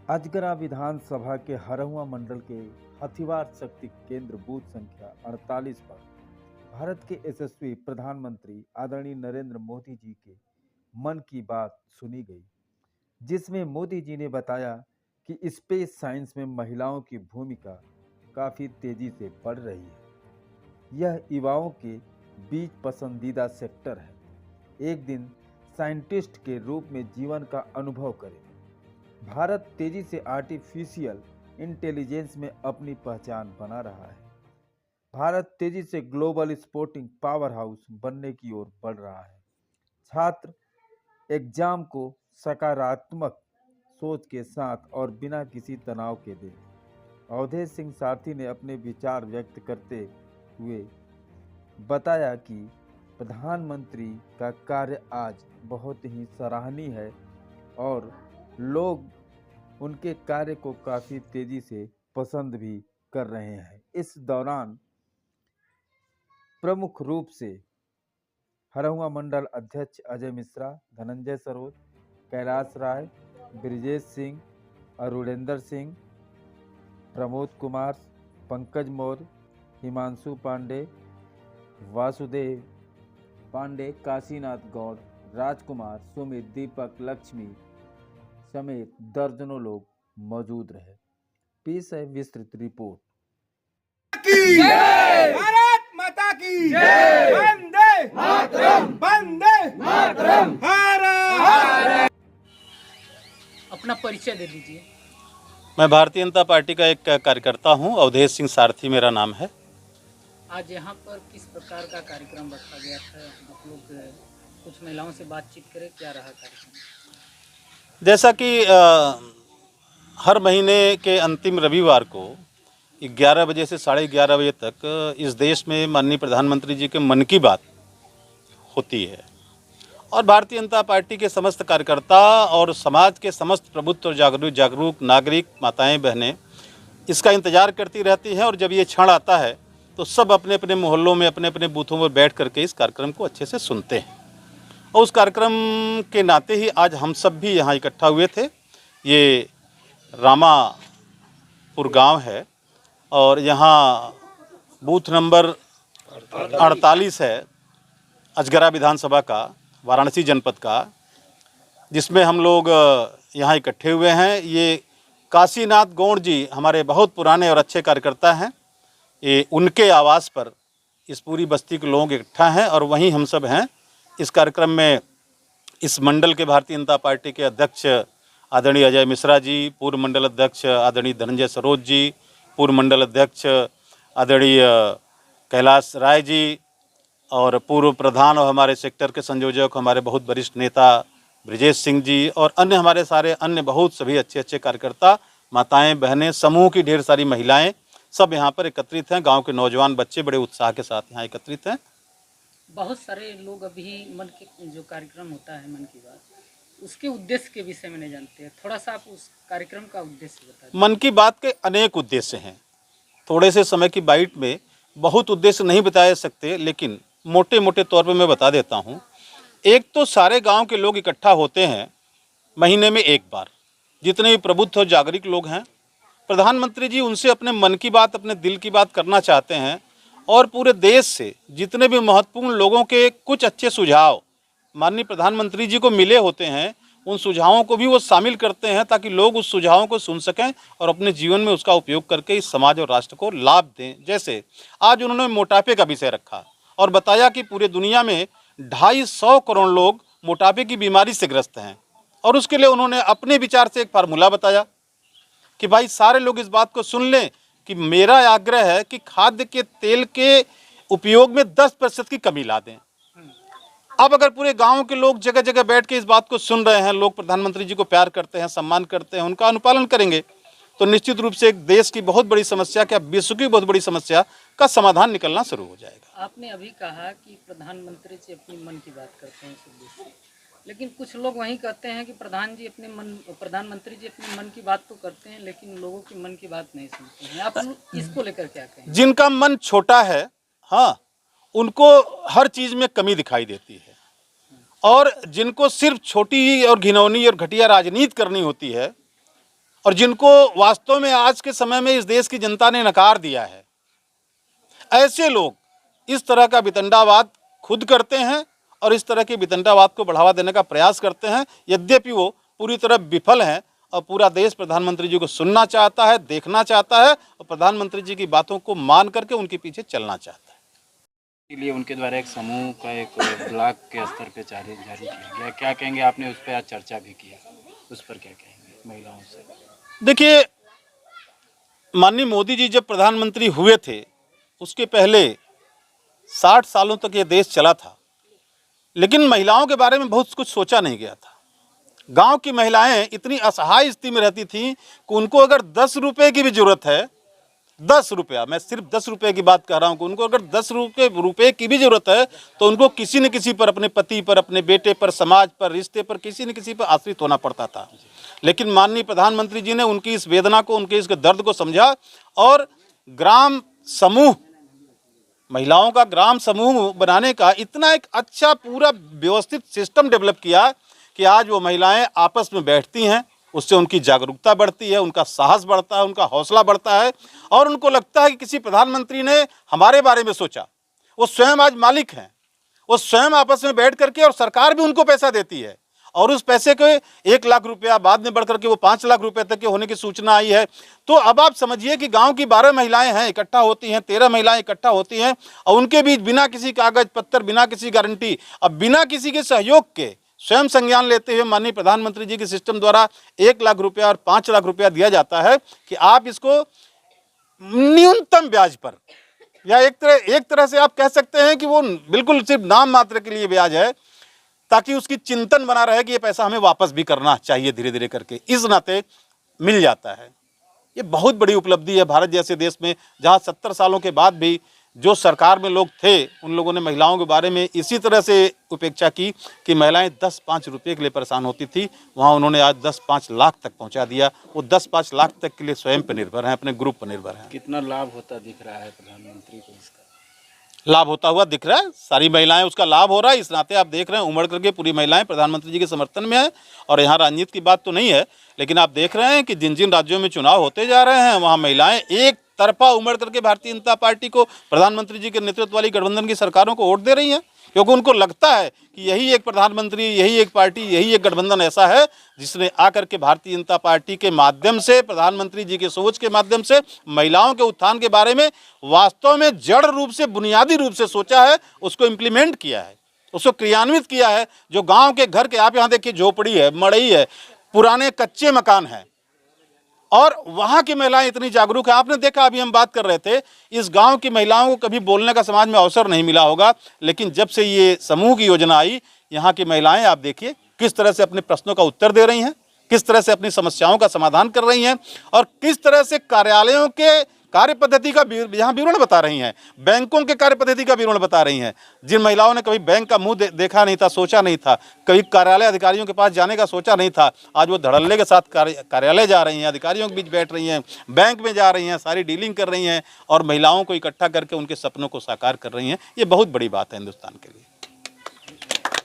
अजगरा विधानसभा के हरहुआ मंडल के हथिवार शक्ति केंद्र बूथ संख्या 48 पर भारत के यशस्वी प्रधानमंत्री आदरणीय नरेंद्र मोदी जी के मन की बात सुनी गई, जिसमें मोदी जी ने बताया कि स्पेस साइंस में महिलाओं की भूमिका काफी तेजी से बढ़ रही है। यह युवाओं के बीच पसंदीदा सेक्टर है। एक दिन साइंटिस्ट के रूप में जीवन का अनुभव करें। भारत तेजी से आर्टिफिशियल इंटेलिजेंस में अपनी पहचान बना रहा है। भारत तेजी से ग्लोबल स्पोर्टिंग पावर हाउस बनने की ओर बढ़ रहा है। छात्र एग्जाम को सकारात्मक सोच के साथ और बिना किसी तनाव के दें। अवधेश सिंह सारथी ने अपने विचार व्यक्त करते हुए बताया कि प्रधानमंत्री का कार्य आज बहुत ही सराहनीय है और लोग उनके कार्य को काफी तेजी से पसंद भी कर रहे हैं। इस दौरान प्रमुख रूप से हरहुआ मंडल अध्यक्ष अजय मिश्रा, धनंजय सरोज, कैलाश राय, ब्रिजेश सिंह, अरुणेंद्र सिंह, प्रमोद कुमार, पंकज मौर्य, हिमांशु पांडे, वासुदेव पांडे, काशीनाथ गौड़, राजकुमार, सुमित, दीपक, लक्ष्मी समेत दर्जनों लोग मौजूद रहे। पेश है विस्तृत रिपोर्ट। की जय भारत माता की जय वंदे मातरम वंदे मातरम भारत। अपना परिचय दे दीजिए। मैं भारतीय जनता पार्टी का एक कार्यकर्ता हूं, अवधेश सिंह सारथी मेरा नाम है। आज यहाँ पर किस प्रकार का कार्यक्रम रखा गया था? आप लोग कुछ महिलाओं से बातचीत करें, क्या रहा कार्यक्रम? जैसा कि हर महीने के अंतिम रविवार को 11 बजे से 11:30 बजे तक इस देश में माननीय प्रधानमंत्री जी के मन की बात होती है और भारतीय जनता पार्टी के समस्त कार्यकर्ता और समाज के समस्त प्रबुद्ध और जागरूक नागरिक माताएं बहनें इसका इंतजार करती रहती हैं। और जब ये क्षण आता है तो सब अपने अपने मोहल्लों में अपने अपने बूथों में बैठ करके इस कार्यक्रम को अच्छे से सुनते हैं। और उस कार्यक्रम के नाते ही आज हम सब भी यहाँ इकट्ठा हुए थे। ये रामापुर गांव है और यहाँ बूथ नंबर 48 है अजगरा विधानसभा का, वाराणसी जनपद का, जिसमें हम लोग यहाँ इकट्ठे हुए हैं। ये काशीनाथ गौड़ जी हमारे बहुत पुराने और अच्छे कार्यकर्ता हैं। ये उनके आवास पर इस पूरी बस्ती के लोग इकट्ठा हैं और वहीं हम सब हैं। इस कार्यक्रम में इस मंडल के भारतीय जनता पार्टी के अध्यक्ष आदरणीय अजय मिश्रा जी, पूर्व मंडल अध्यक्ष आदरणीय धनंजय सरोज जी, पूर्व मंडल अध्यक्ष आदरणीय कैलाश राय जी और पूर्व प्रधान और हमारे सेक्टर के संयोजक हमारे बहुत वरिष्ठ नेता ब्रिजेश सिंह जी और अन्य हमारे सारे अन्य बहुत सभी अच्छे अच्छे कार्यकर्ता, माताएं बहनें, समूह की ढेर सारी महिलाएं सब यहाँ पर एकत्रित हैं। गांव के नौजवान बच्चे बड़े उत्साह के साथ यहाँ एकत्रित हैं। बहुत सारे लोग अभी मन के जो कार्यक्रम होता है मन की बात, उसके उद्देश्य के विषय में नहीं जानते हैं। थोड़ा सा आप उस कार्यक्रम का उद्देश्य बता दीजिए। मन की बात के अनेक उद्देश्य हैं। थोड़े से समय की बाइट में बहुत उद्देश्य नहीं बता सकते, लेकिन मोटे मोटे तौर पर मैं बता देता हूँ। एक तो सारे गांव के लोग इकट्ठा होते हैं महीने में एक बार, जितने भी प्रबुद्ध और जागरूक लोग हैं। प्रधानमंत्री जी उनसे अपने मन की बात, अपने दिल की बात करना चाहते हैं और पूरे देश से जितने भी महत्वपूर्ण लोगों के कुछ अच्छे सुझाव माननीय प्रधानमंत्री जी को मिले होते हैं, उन सुझावों को भी वो शामिल करते हैं ताकि लोग उस सुझावों को सुन सकें और अपने जीवन में उसका उपयोग करके इस समाज और राष्ट्र को लाभ दें। जैसे आज उन्होंने मोटापे का विषय रखा और बताया कि पूरे दुनिया में 250 करोड़ लोग मोटापे की बीमारी से ग्रस्त हैं और उसके लिए उन्होंने अपने विचार से एक फार्मूला बताया कि भाई सारे लोग इस बात को सुन लें कि मेरा आग्रह है कि खाद्य के तेल के उपयोग में 10% की कमी ला दें। अब अगर पूरे गांव के लोग जगह जगह बैठ के इस बात को सुन रहे हैं, लोग प्रधानमंत्री जी को प्यार करते हैं, सम्मान करते हैं, उनका अनुपालन करेंगे, तो निश्चित रूप से एक देश की बहुत बड़ी समस्या, क्या विश्व की बहुत बड़ी समस्या का समाधान निकलना शुरू हो जाएगा। आपने अभी कहा कि प्रधानमंत्री जी अपनी मन की बात करते हैं इस उद्देश्य से, लेकिन कुछ लोग वहीं कहते हैं कि प्रधानमंत्री जी अपने मन की बात तो करते हैं लेकिन लोगों की मन की बात नहीं सुनते हैं। आप इसको लेकर क्या कहें? जिनका मन छोटा है, हाँ, उनको हर चीज में कमी दिखाई देती है और जिनको सिर्फ छोटी और घिनौनी और घटिया राजनीति करनी होती है और जिनको वास्तव में आज के समय में इस देश की जनता ने नकार दिया है। ऐसे लोग इस तरह का वितंडावाद खुद करते हैं और इस तरह के वितंडावाद को बढ़ावा देने का प्रयास करते हैं, यद्यपि वो पूरी तरह विफल हैं और पूरा देश प्रधानमंत्री जी को सुनना चाहता है, देखना चाहता है और प्रधानमंत्री जी की बातों को मान करके उनके पीछे चलना चाहता है। इसलिए उनके द्वारा एक समूह का एक ब्लॉक के स्तर पे जारी किया गया। क्या कहेंगे, आपने उस पर आज चर्चा भी किया, उस पर क्या कहेंगे महिलाओं से? देखिए, माननीय मोदी जी जब प्रधानमंत्री हुए थे उसके पहले 60 सालों तक ये देश चला था, लेकिन महिलाओं के बारे में बहुत कुछ सोचा नहीं गया था। गांव की महिलाएं इतनी असहाय स्थिति में रहती थीं कि उनको अगर 10 रुपये की भी जरूरत है, 10 रुपया, मैं सिर्फ 10 रुपये की बात कर रहा हूँ कि उनको अगर 10 रुपये की भी जरूरत है तो उनको किसी न किसी पर, अपने पति पर, अपने बेटे पर, समाज पर, रिश्ते पर, किसी न किसी पर आश्रित होना पड़ता था। लेकिन माननीय प्रधानमंत्री जी ने उनकी इस वेदना को, उनके इस दर्द को समझा और ग्राम समूह, महिलाओं का ग्राम समूह बनाने का इतना एक अच्छा पूरा व्यवस्थित सिस्टम डेवलप किया कि आज वो महिलाएं आपस में बैठती हैं, उससे उनकी जागरूकता बढ़ती है, उनका साहस बढ़ता है, उनका हौसला बढ़ता है और उनको लगता है कि किसी प्रधानमंत्री ने हमारे बारे में सोचा। वो स्वयं आज मालिक हैं, वो स्वयं आपस में बैठ करके, और सरकार भी उनको पैसा देती है और उस पैसे के 1 लाख रुपया बाद में बढ़ करके वो 5 लाख रुपए तक के होने की सूचना आई है। तो अब आप समझिए कि गांव की 12 महिलाएं हैं, इकट्ठा होती हैं, 13 महिलाएं इकट्ठा होती हैं और उनके बीच बिना किसी कागज पत्तर, बिना किसी गारंटी, अब बिना किसी के सहयोग के स्वयं संज्ञान लेते हुए माननीय प्रधानमंत्री जी के सिस्टम द्वारा 1 लाख रुपया और 5 लाख रुपया दिया जाता है कि आप इसको न्यूनतम ब्याज पर, या एक तरह से आप कह सकते हैं कि वो बिल्कुल सिर्फ नाम मात्र के लिए ब्याज है, ताकि उसकी चिंतन बना रहे कि ये पैसा हमें वापस भी करना चाहिए धीरे धीरे करके, इस नाते मिल जाता है। ये बहुत बड़ी उपलब्धि है भारत जैसे देश में, जहाँ 70 सालों के बाद भी जो सरकार में लोग थे उन लोगों ने महिलाओं के बारे में इसी तरह से उपेक्षा की कि महिलाएं 10-5 रुपये के लिए परेशान होती थी, वहाँ उन्होंने आज 10-5 लाख तक पहुँचा दिया। वो 10-5 लाख तक के लिए स्वयं पर निर्भर हैं, अपने ग्रुप पर निर्भर हैं। कितना लाभ होता दिख रहा है प्रधानमंत्री को? इसका लाभ होता हुआ दिख रहा है, सारी महिलाएं उसका लाभ हो रहा है। इस नाते आप देख रहे हैं उमड़ करके पूरी महिलाएं प्रधानमंत्री जी के समर्थन में है। और यहाँ राजनीति की बात तो नहीं है, लेकिन आप देख रहे हैं कि जिन जिन राज्यों में चुनाव होते जा रहे हैं वहाँ महिलाएं एक तरफा उमड़ करके भारतीय जनता पार्टी को, प्रधानमंत्री जी के नेतृत्व वाली गठबंधन की सरकारों को वोट दे रही हैं, क्योंकि उनको लगता है कि यही एक प्रधानमंत्री, यही एक पार्टी, यही एक गठबंधन ऐसा है जिसने आकर के भारतीय जनता पार्टी के माध्यम से, प्रधानमंत्री जी के सोच के माध्यम से महिलाओं के उत्थान के बारे में वास्तव में जड़ रूप से, बुनियादी रूप से सोचा है, उसको इम्प्लीमेंट किया है, उसको क्रियान्वित किया है। जो गाँव के घर के, आप यहाँ देखिए झोपड़ी है, मड़ई है, पुराने कच्चे मकान हैं और वहाँ की महिलाएं इतनी जागरूक है। आपने देखा, अभी हम बात कर रहे थे, इस गांव की महिलाओं को कभी बोलने का समाज में अवसर नहीं मिला होगा, लेकिन जब से ये समूह की योजना आई, यहाँ की महिलाएं आप देखिए किस तरह से अपने प्रश्नों का उत्तर दे रही हैं, किस तरह से अपनी समस्याओं का समाधान कर रही हैं और किस तरह से कार्यालयों के कार्य पद्धति का यहाँ विवरण बता रही हैं, बैंकों के कार्य पद्धति का विवरण बता रही हैं। जिन महिलाओं ने कभी बैंक का मुंह देखा नहीं था, सोचा नहीं था, कभी कार्यालय अधिकारियों के पास जाने का सोचा नहीं था, आज वो धड़ल्ले के साथ कार्यालय जा रही हैं, अधिकारियों के बीच बैठ रही हैं, बैंक में जा रही हैं, सारी डीलिंग कर रही हैं और महिलाओं को इकट्ठा करके उनके सपनों को साकार कर रही हैं। ये बहुत बड़ी बात है हिंदुस्तान के लिए।